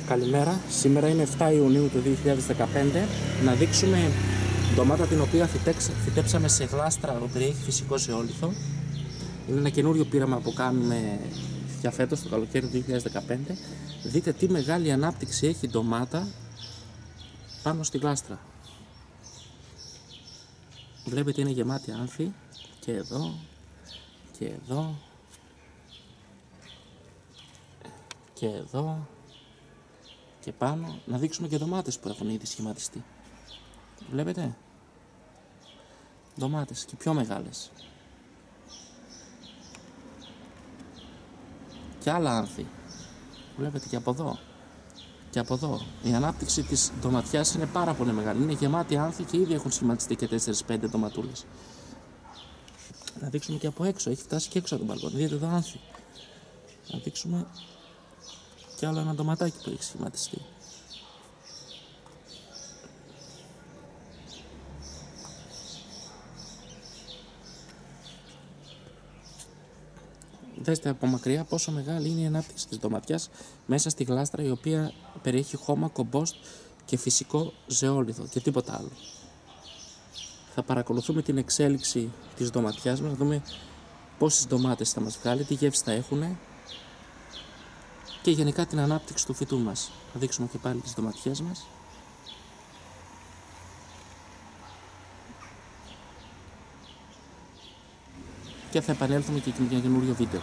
Καλημέρα, σήμερα είναι 7 Ιουνίου του 2015. Να δείξουμε ντομάτα την οποία φυτέψαμε σε γλάστρα που περιέχει φυσικό ζεόλιθο. Είναι ένα καινούριο πείραμα που κάνουμε για φέτος, το καλοκαίρι του 2015. Δείτε τι μεγάλη ανάπτυξη έχει η ντομάτα πάνω στη γλάστρα. Βλέπετε είναι γεμάτη άνθη και εδώ και εδώ και εδώ και πάνω. Να δείξουμε και ντομάτες που έχουν ήδη σχηματιστεί. Βλέπετε, ντομάτες και πιο μεγάλες και άλλα άνθη. Βλέπετε και από εδώ και από εδώ. Η ανάπτυξη της ντοματιάς είναι πάρα πολύ μεγάλη. Είναι γεμάτη άνθη και ήδη έχουν σχηματιστεί και 4-5 ντοματούλες. Να δείξουμε και από έξω. Έχει φτάσει και έξω από τον μπαλκόνι. Δείτε εδώ άνθη. Να δείξουμε και άλλο ένα ντοματάκι που έχει σχηματιστεί. Δέστε από μακριά πόσο μεγάλη είναι η ανάπτυξη της ντοματιάς μέσα στη γλάστρα, η οποία περιέχει χώμα, κομπόστ και φυσικό ζεόλιθο και τίποτα άλλο. Θα παρακολουθούμε την εξέλιξη της ντοματιάς μας, να δούμε πόσες ντομάτες θα μας βγάλει, τι γεύση θα έχουν και γενικά την ανάπτυξη του φυτού μας. Θα δείξουμε και πάλι τις ντοματιές μας. Και θα επανέλθουμε και με ένα καινούριο βίντεο.